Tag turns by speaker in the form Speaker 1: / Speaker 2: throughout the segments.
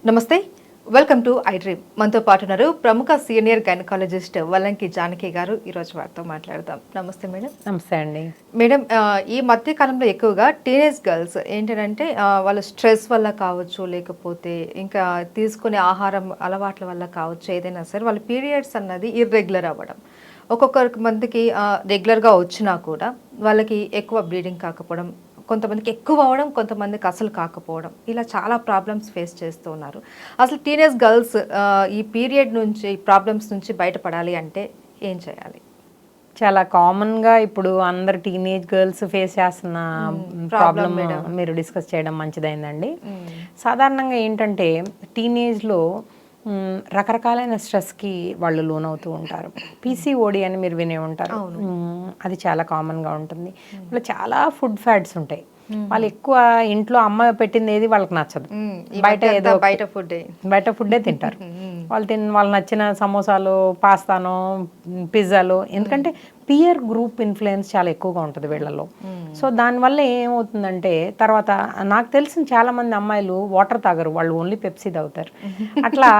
Speaker 1: నమస్తే, welcome to I dream. మనతో పాటు ఉన్నారు ప్రముఖ సీనియర్ గైనకాలజిస్ట్ వల్లంకి జానకి గారు. ఈరోజు వారితో మాట్లాడదాం. నమస్తే మేడం.
Speaker 2: నమస్తే అండి.
Speaker 1: మేడం, ఈ మధ్య కాలంలో ఎక్కువగా టీనేజ్ గర్ల్స్ ఏంటంటే వాళ్ళ స్ట్రెస్ వల్ల కావచ్చు, లేకపోతే ఇంకా తీసుకునే ఆహారం అలవాట్ల వల్ల కావచ్చు, ఏదైనా సరే వాళ్ళ పీరియడ్స్ అన్నది ఇర్రెగ్యులర్ అవ్వడం. ఒక్కొక్కరికి మందికి రెగ్యులర్గా వచ్చినా కూడా వాళ్ళకి ఎక్కువ బ్లీడింగ్ కాకపోవడం, కొంతమందికి ఎక్కువ అవ్వడం, కొంతమందికి అసలు కాకపోవడం, ఇలా చాలా ప్రాబ్లమ్స్ ఫేస్ చేస్తూ ఉన్నారు. అసలు టీనేజ్ గర్ల్స్ ఈ పీరియడ్ నుంచి, ఈ ప్రాబ్లమ్స్ నుంచి బయటపడాలి అంటే ఏం చేయాలి?
Speaker 2: చాలా కామన్గా ఇప్పుడు అందరు టీనేజ్ గర్ల్స్ ఫేస్ చేస్తున్న ప్రాబ్లమ్ మీరు డిస్కస్ చేయడం మంచిదైందండి. సాధారణంగా ఏంటంటే టీనేజ్లో రకరకాలైన స్ట్రెస్కి వాళ్ళు లోనవుతూ ఉంటారు. పీసీఓడి అని మీరు వినే ఉంటారు. అది చాలా కామన్గా ఉంటుంది. వాళ్ళు చాలా ఫుడ్ ఫ్యాట్స్ ఉంటాయి. వాళ్ళు ఎక్కువ ఇంట్లో అమ్మ పెట్టింది ఏది వాళ్ళకి నచ్చదు. బయట ఫుడ్డే తింటారు. వాళ్ళు నచ్చిన సమోసాలు, పాస్తానో, పిజ్జాలో, ఎందుకంటే పియర్ గ్రూప్ ఇన్ఫ్లుయెన్స్ చాలా ఎక్కువగా ఉంటుంది వీళ్ళలో. సో దానివల్ల ఏమవుతుందంటే తర్వాత నాకు తెలిసిన చాలా మంది అమ్మాయిలు వాటర్ తాగరు, వాళ్ళు ఓన్లీ పెప్సీ తాగుతారు. అట్లా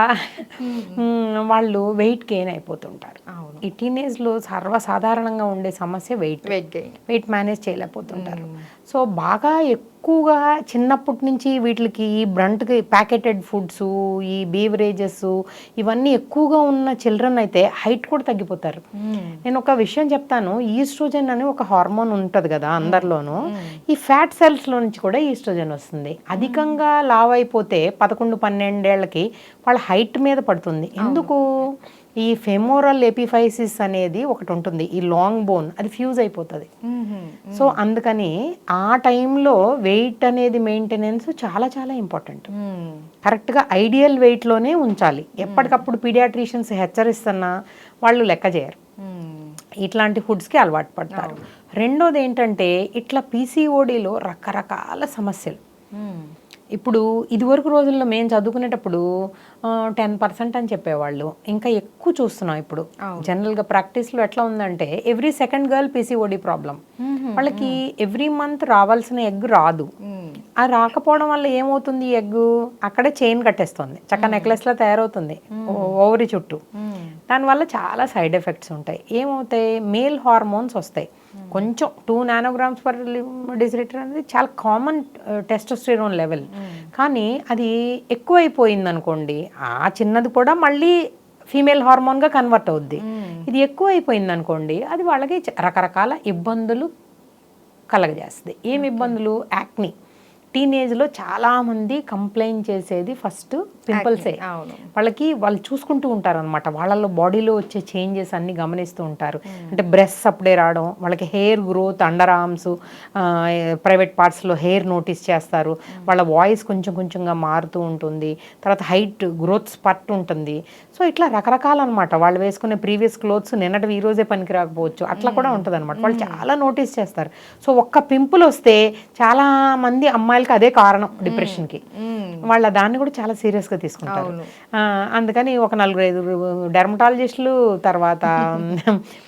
Speaker 2: వాళ్ళు వెయిట్ గెయిన్ అయిపోతుంటారు. ఈ టీనేజ్లో సర్వసాధారణంగా ఉండే సమస్య వెయిట్ మేనేజ్ చేయలేకపోతుంటారు. సో బాగా ఎక్కువగా చిన్నప్పటి నుంచి వీటికి ఈ బ్రంట్కి ప్యాకెటెడ్ ఫుడ్స్, ఈ బీవరేజెస్ ఇవన్నీ ఎక్కువగా ఉన్న చిల్డ్రన్ అయితే హైట్ కూడా తగ్గిపోతారు. నేను ఒక విషయం చెప్తాను. ఈస్ట్రోజన్ అని ఒక హార్మోన్ ఉంటుంది కదా అందరిలోనూ, ఈ ఫ్యాట్ సెల్స్లో నుంచి కూడా ఈస్ట్రోజన్ వస్తుంది. అధికంగా లావ్ అయిపోతే 11-12 ఏళ్ళకి వాళ్ళ హైట్ మీద పడుతుంది. ఎందుకు? ఈ ఫెమోరల్ ఎపిఫైసిస్ అనేది ఒకటి ఉంటుంది, ఈ లాంగ్ బోన్, అది ఫ్యూజ్ అయిపోతుంది. సో అందుకని ఆ టైంలో వెయిట్ అనేది మెయింటెనెన్స్ చాలా చాలా ఇంపార్టెంట్. కరెక్ట్గా ఐడియల్ వెయిట్లోనే ఉంచాలి. ఎప్పటికప్పుడు పీడియాట్రిషియన్స్ హెచ్చరిస్తున్నా వాళ్ళు లెక్క చేయరు, ఇట్లాంటి ఫుడ్స్కి అలవాటు పడతారు. రెండోది ఏంటంటే ఇట్లా పీసీఓడిలో రకరకాల సమస్యలు. ఇప్పుడు ఇదివరకు రోజుల్లో మేము చదువుకునేటప్పుడు 10% అని చెప్పేవాళ్ళు, ఇంకా ఎక్కువ చూస్తున్నాం ఇప్పుడు. జనరల్గా ప్రాక్టీస్లో ఎట్లా ఉందంటే every second girl PCOD problem. వాళ్ళకి ఎవ్రీ మంత్ రావాల్సిన ఎగ్ రాదు. ఆ రాకపోవడం వల్ల ఏమవుతుంది, ఎగ్ అక్కడే చైన్ కట్టేస్తుంది, చక్క నెక్లెస్లా తయారవుతుంది ఓవరి చుట్టూ. దానివల్ల చాలా సైడ్ ఎఫెక్ట్స్ ఉంటాయి. ఏమవుతాయి, మేల్ హార్మోన్స్ వస్తాయి. కొంచెం 2 నానోగ్రామ్స్/డెసిలిటర్ అనేది చాలా కామన్ టెస్టోస్టెరోన్ లెవెల్. కానీ అది ఎక్కువైపోయింది అనుకోండి, ఆ చిన్నది కూడా మళ్ళీ ఫీమేల్ హార్మోన్గా కన్వర్ట్ అవుద్ది. ఇది ఎక్కువ అయిపోయింది అనుకోండి, అది వాళ్ళకి రకరకాల ఇబ్బందులు కలగజేస్తుంది. ఏమి ఇబ్బందులు? యాక్ని. టీనేజ్లో చాలామంది కంప్లైంట్ చేసేది ఫస్ట్ పింపుల్సే. వాళ్ళు చూసుకుంటూ ఉంటారు అనమాట, వాళ్ళలో బాడీలో వచ్చే చేంజెస్ అన్నీ గమనిస్తూ ఉంటారు. అంటే బ్రెస్ట్స్ అప్పుడే రావడం, వాళ్ళకి hair growth, under arms, private పార్ట్స్లో హెయిర్ నోటీస్ చేస్తారు. వాళ్ళ వాయిస్ కొంచెం కొంచెంగా మారుతూ ఉంటుంది. తర్వాత హైట్ గ్రోత్ స్పట్ ఉంటుంది. సో ఇట్లా రకరకాల అనమాట. వాళ్ళు వేసుకునే ప్రీవియస్ క్లోత్స్ నిన్నటి ఈ రోజే పనికి రాకపోవచ్చు, అట్లా కూడా ఉంటుంది అనమాట. వాళ్ళు చాలా నోటీస్ చేస్తారు. సో ఒక్క పింపుల్ వస్తే చాలా మంది అమ్మాయిలకి అదే కారణం డిప్రెషన్కి. వాళ్ళ దాన్ని కూడా చాలా సీరియస్గా తీసుకుంటారు. అందుకని ఒక 4-5 డెర్మటాలజిస్టులు, తర్వాత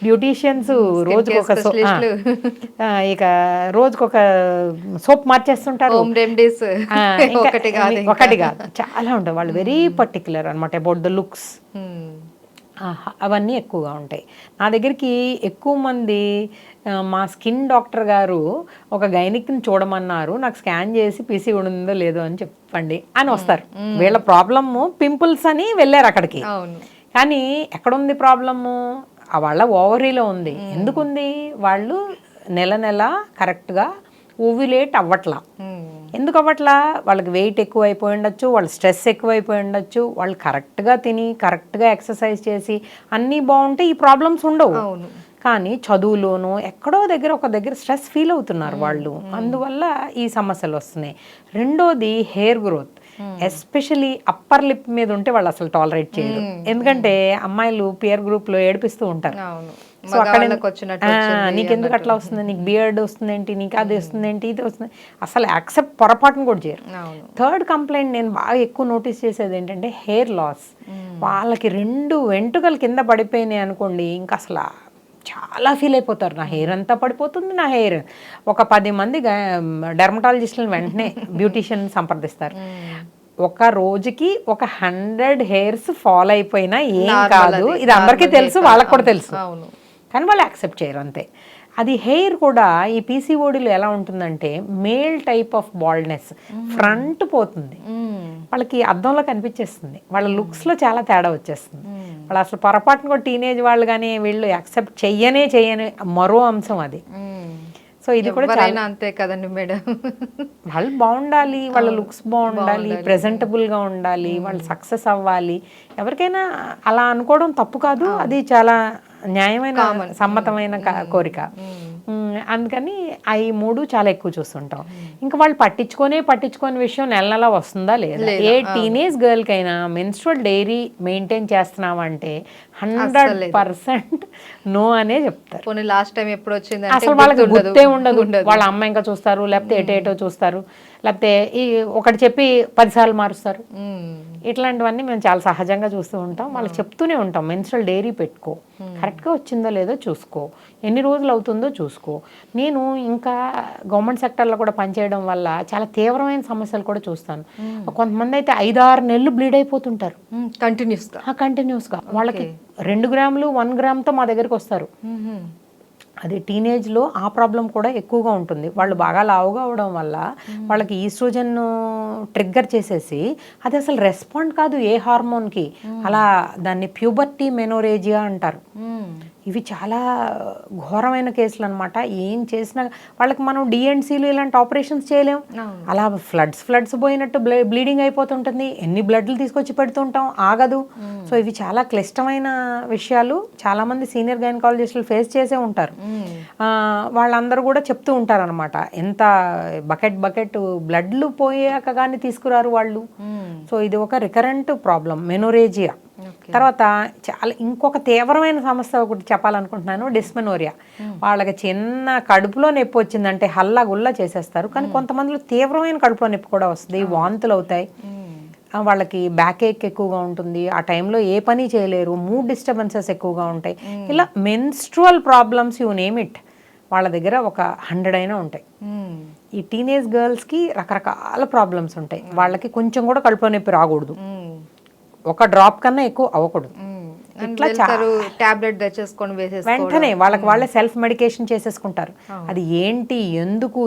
Speaker 2: బ్యూటీషియన్స్, రోజుకొక సోప్ మార్చేస్తుంటారు. ఒకటి కాదు, చాలా ఉంటాయి. వాళ్ళు వెరీ పర్టిక్యులర్ అనమాట అబౌట్ ద లుక్స్. అవన్నీ ఎక్కువగా ఉంటాయి. నా దగ్గరికి ఎక్కువ మంది మా స్కిన్ డాక్టర్ గారు ఒక గైనిక్ని చూడమన్నారు, నాకు స్కాన్ చేసి పీసీఓడి ఉందో లేదో అని చెప్పండి అని వస్తారు. వీళ్ళ ప్రాబ్లము పింపుల్స్ అని వెళ్ళారు అక్కడికి. కానీ ఎక్కడుంది ప్రాబ్లము? వాళ్ళ ఓవరీలో ఉంది. ఎందుకుంది? వాళ్ళు నెల కరెక్ట్గా ఓవ్యులేట్ అవ్వట్లా. ఎందుకు అవ్వట్లా? వాళ్ళకి వెయిట్ ఎక్కువ అయిపోయి ఉండొచ్చు, వాళ్ళ స్ట్రెస్ ఎక్కువైపోయి ఉండొచ్చు. వాళ్ళు కరెక్ట్గా తిని, కరెక్ట్గా ఎక్సర్సైజ్ చేసి అన్నీ బాగుంటే ఈ ప్రాబ్లమ్స్ ఉండవు. కానీ చదువులోనూ ఎక్కడో ఒక దగ్గర స్ట్రెస్ ఫీల్ అవుతున్నారు వాళ్ళు, అందువల్ల ఈ సమస్యలు వస్తున్నాయి. రెండోది hair growth, especially upper lip మీద ఉంటే వాళ్ళు అసలు టాలరేట్ చేయరు. ఎందుకంటే అమ్మాయిలు పియర్ గ్రూప్లో ఏడిపిస్తూ ఉంటారు. సో అక్కడ నీకెందుకు అట్లా వస్తుంది, నీకు బియర్డ్ వస్తుందేంటి, నీకు అది వస్తుందేంటి, ఇది వస్తుంది, అసలు యాక్సెప్ట్ పొరపాటును కూడా చేయరు. థర్డ్ కంప్లైంట్ నేను బాగా ఎక్కువ నోటీస్ చేసేది ఏంటంటే హెయిర్ లాస్. వాళ్ళకి 2 వెంట్రుకలు కింద పడిపోయినాయి అనుకోండి, ఇంకా అసలు చాలా ఫీల్ అయిపోతారు. నా హెయిర్ అంతా పడిపోతుంది, నా హెయిర్. ఒక 10 మంది డెర్మటాలజిస్టులను వెంటనే బ్యూటీషియన్ సంప్రదిస్తారు. ఒక రోజుకి ఒక 100 హెయిర్స్ ఫాల్ అయిపోయినా ఏం
Speaker 1: Normal
Speaker 2: కాదు,
Speaker 1: అది.
Speaker 2: ఇది అందరికీ
Speaker 1: Normal
Speaker 2: తెలుసు,
Speaker 1: hair
Speaker 2: వాళ్ళకి కూడా
Speaker 1: fall.
Speaker 2: తెలుసు,
Speaker 1: అవును.
Speaker 2: కానీ వాళ్ళు యాక్సెప్ట్ చేయరు అంతే. అది హెయిర్ కూడా ఈ పీసీఓడిలో ఎలా ఉంటుందంటే male type of baldness, front పోతుంది, వాళ్ళకి అద్దంలో కనిపించేస్తుంది, వాళ్ళ లుక్స్లో చాలా తేడా వచ్చేస్తుంది. వాళ్ళు అసలు పొరపాటున కూడా టీనేజ్ వాళ్ళు కానీ వీళ్ళు యాక్సెప్ట్ చెయ్యనే మరో అంశం అది. సో ఇది కూడా
Speaker 1: ఎవరైనా అంతే కదండి మేడం.
Speaker 2: వాళ్ళు బాగుండాలి, వాళ్ళ లుక్స్ బాగుండాలి, ప్రెజెంటబుల్గా ఉండాలి, వాళ్ళు సక్సెస్ అవ్వాలి. ఎవరికైనా అలా అనుకోవడం తప్పు కాదు, అది చాలా న్యాయమైన సమ్మతమైన కోరిక. అందుకని ఈ మూడు చాలా ఎక్కువ చూస్తుంటాం. ఇంకా వాళ్ళు పట్టించుకొని విషయం నెల నెల వస్తుందా లేదా. ఏ టీనేజ్ గర్ల్కైనా మెన్స్ట్రువల్ డైరీ మెయింటైన్ చేస్తున్నామంటే 100% నో అనే చెప్తారు.
Speaker 1: లాస్ట్ టైం ఎప్పుడు వచ్చింది
Speaker 2: అసలు వాళ్ళకి గుర్తే ఉండదు. వాళ్ళ అమ్మ ఇంకా చూస్తారు, లేకపోతే ఏటో చూస్తారు, లేకపోతే ఒకటి చెప్పి 10 సార్లు మారుస్తారు. ఇట్లాంటివన్నీ మేము చాలా సహజంగా చూస్తూ ఉంటాం. వాళ్ళకి చెప్తూనే ఉంటాం, మెన్స్ట్రువల్ డైరీ పెట్టుకో, కరెక్ట్గా వచ్చిందో లేదో చూసుకో, ఎన్ని రోజులు అవుతుందో చూసుకో. నేను ఇంకా గవర్నమెంట్ సెక్టర్లో కూడా పనిచేయడం వల్ల చాలా తీవ్రమైన సమస్యలు కూడా చూస్తాను. కొంతమంది అయితే 5-6 నెలలు బ్లీడ్ అయిపోతుంటారు కంటిన్యూస్గా. వాళ్ళకి 2 గ్రాములు 1 గ్రామ్తో మా దగ్గరికి వస్తారు. అది టీనేజ్లో ఆ ప్రాబ్లం కూడా ఎక్కువగా ఉంటుంది. వాళ్ళు బాగా లావుగా అవడం వల్ల వాళ్ళకి ఈస్ట్రోజన్ ట్రిగ్గర్ చేసేసి అది అసలు రెస్పాండ్ కాదు ఏ హార్మోన్కి, అలా దాన్ని ప్యూబర్టీ మెనోరేజియా అంటారు. ఇవి చాలా ఘోరమైన కేసులు అనమాట. ఏం చేసినా వాళ్ళకి మనం డిఎన్సీలు ఇలాంటి ఆపరేషన్స్ చేయలేం. అలా ఫ్లడ్స్ పోయినట్టు బ్లీడింగ్ అయిపోతుంటుంది, ఎన్ని బ్లడ్లు తీసుకొచ్చి పెడుతుంటాం, ఆగదు. సో ఇవి చాలా క్లిష్టమైన విషయాలు. చాలామంది సీనియర్ గైనకాలజిస్టులు ఫేస్ చేసే ఉంటారు. వాళ్ళందరూ కూడా చెప్తూ ఉంటారనమాట, ఎంత బకెట్ బ్లడ్లు పోయాక కానీ తీసుకురారు వాళ్ళు. సో ఇది ఒక రికరెంట్ ప్రాబ్లం మెనోరేజియా. తర్వాత చాలా ఇంకొక తీవ్రమైన సమస్య ఒకటి చెప్పాలనుకుంటున్నాను, డిస్మెనోరియా. వాళ్ళకి చిన్న కడుపులో నొప్పి వచ్చిందంటే హల్లా గుల్లా చేసేస్తారు, కానీ కొంతమందిలో తీవ్రమైన కడుపులో నొప్పి కూడా వస్తుంది, వాంతులు అవుతాయి, వాళ్ళకి బ్యాక్ ఏక్ ఎక్కువగా ఉంటుంది, ఆ టైంలో ఏ పని చేయలేరు, మూడ్ డిస్టర్బెన్సెస్ ఎక్కువగా ఉంటాయి. ఇలా menstrual problems you name it వాళ్ళ దగ్గర ఒక 100 అయినా ఉంటాయి. ఈ టీనేజ్ గర్ల్స్కి రకరకాల ప్రాబ్లమ్స్ ఉంటాయి. వాళ్ళకి కొంచెం కూడా కడుపులో నొప్పి రాకూడదు, ఒక డ్రాప్ కన్నా ఎక్కువ అవ్వకూడదు. ఇట్లా
Speaker 1: టాబ్లెట్ తెచ్చేసుకొని
Speaker 2: వెంటనే వాళ్ళే సెల్ఫ్ మెడికేషన్ చేసేసుకుంటారు. అది ఏంటి, ఎందుకు,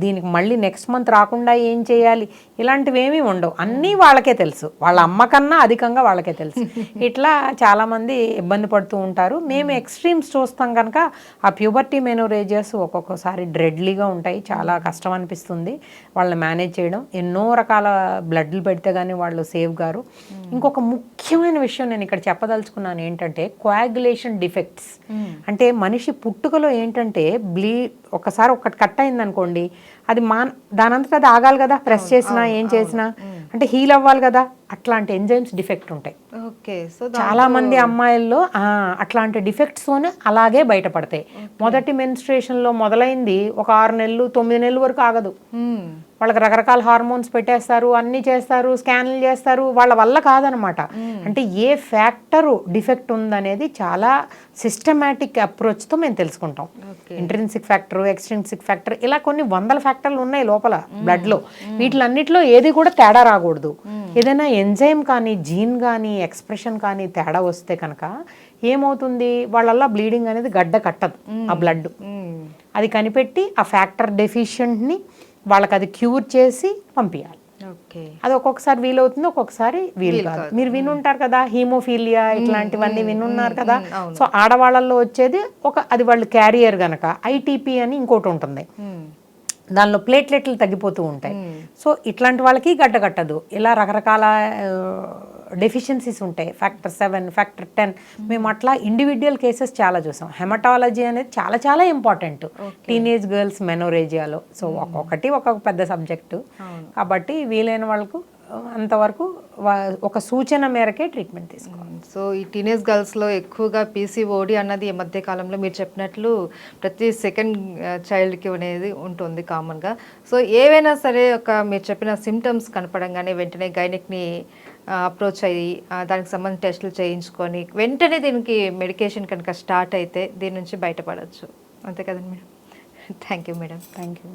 Speaker 2: దీనికి మళ్ళీ నెక్స్ట్ మంత్ రాకుండా ఏం చేయాలి, ఇలాంటివి ఏమీ ఉండవు. అన్నీ వాళ్ళకే తెలుసు, వాళ్ళ అమ్మ కన్నా అధికంగా వాళ్ళకే తెలుసు. ఇట్లా చాలామంది ఇబ్బంది పడుతూ ఉంటారు. మేము ఎక్స్ట్రీమ్స్ చూస్తాం కనుక ఆ ప్యూబర్టీ మెనోరేజియస్ ఒక్కొక్కసారి డ్రెడ్లీగా ఉంటాయి, చాలా కష్టం అనిపిస్తుంది వాళ్ళని మేనేజ్ చేయడం. ఎన్నో రకాల బ్లడ్లు పెడితే కానీ వాళ్ళు సేవ్ గారు. ఇంకొక ముఖ్యమైన విషయం నేను ఇక్కడ చెప్పదలుచుకున్నాను ఏంటంటే కోయాగులేషన్ డిఫెక్ట్స్. అంటే మనిషి పుట్టుకలో ఏంటంటే ఒకసారి ఒకటి కట్ అయింది అనుకోండి, అది దానంతటా అది ఆగాలి కదా, ప్రెస్ చేసినా ఏం చేసినా, అంటే హీల్ అవ్వాలి కదా, అట్లాంటి ఎంజైమ్స్ డిఫెక్ట్ ఉంటాయి. చాలా మంది అమ్మాయిల్లో అట్లాంటి డిఫెక్ట్స్తోనే అలాగే బయటపడతాయి. మొదటి మెన్స్ట్రుయేషన్లో మొదలైంది ఒక 6 నెలలు 9 నెలల వరకు ఆగదు. వాళ్ళకి రకరకాల హార్మోన్స్ పెట్టేస్తారు, అన్నీ చేస్తారు, స్కాన్లు చేస్తారు, వాళ్ళ వల్ల కాదనమాట. అంటే ఏ ఫ్యాక్టరు డిఫెక్ట్ ఉందనేది చాలా సిస్టమాటిక్ అప్రోచ్తో మేము తెలుసుకుంటాం. ఇంట్రిన్సిక్ ఫ్యాక్టర్, ఎక్స్ట్రిన్సిక్ ఫ్యాక్టర్, ఇలా కొన్ని 100 ఫ్యాక్టర్లు ఉన్నాయి లోపల బ్లడ్లో. వీటిలన్నిటిలో ఏది కూడా తేడా రాకూడదు. ఏదైనా ఎంజైమ్ కానీ, జీన్ కానీ, ఎక్స్ప్రెషన్ కానీ తేడా వస్తే కనుక ఏమవుతుంది, వాళ్ళల్లో బ్లీడింగ్ అనేది గడ్డ కట్టదు. ఆ బ్లడ్ అది కనిపెట్టి ఆ ఫ్యాక్టర్ డెఫిషియెంట్ని వాళ్ళకి అది క్యూర్ చేసి పంపించాలి. అది ఒక్కొక్కసారి వీలవుతుంది, ఒక్కొక్కసారి వీలు కాదు. మీరు వినుంటారు కదా హీమోఫీలియా, ఇట్లాంటివన్నీ వినున్నారు కదా. సో ఆడవాళ్ళల్లో వచ్చేది అది వాళ్ళు క్యారియర్ గనక ఐటీపీ అని ఇంకోటి ఉంటుంది, దానిలో ప్లేట్లెట్లు తగ్గిపోతూ ఉంటాయి. సో ఇట్లాంటి వాళ్ళకి గడ్డ కట్టదు. ఇలా రకరకాల డెఫిషియన్సీస్ ఉంటాయి, ఫ్యాక్టర్ 7, ఫ్యాక్టర్ 10. మేము అట్లా ఇండివిజువల్ కేసెస్ చాలా చూసాం. హెమటాలజీ అనేది చాలా చాలా ఇంపార్టెంట్ టీనేజ్ గర్ల్స్ మెనోరేజియాలో. సో ఒక్కొక్కటి ఒక్కొక్క పెద్ద సబ్జెక్టు, కాబట్టి వీలైన వాళ్ళకు అంతవరకు ఒక సూచన మేరకే ట్రీట్మెంట్ తీసుకోవాలి.
Speaker 1: సో ఈ టీనేజ్ గర్ల్స్లో ఎక్కువగా పీసీఓడి అన్నది ఈ మధ్య కాలంలో మీరు చెప్పినట్లు ప్రతి సెకండ్ చైల్డ్కి అనేది ఉంటుంది కామన్గా. సో ఏవైనా సరే మీరు చెప్పిన సిమ్టమ్స్ కనపడంగానే వెంటనే గైనిక్ని అప్రోచ్ అయ్యి దానికి సంబంధించిన టెస్టులు చేయించుకొని వెంటనే దీనికి మెడికేషన్ కనుక స్టార్ట్ అయితే దీని నుంచి బయటపడవచ్చు. అంతే కదండి madam. Thank you madam.
Speaker 2: Thank you.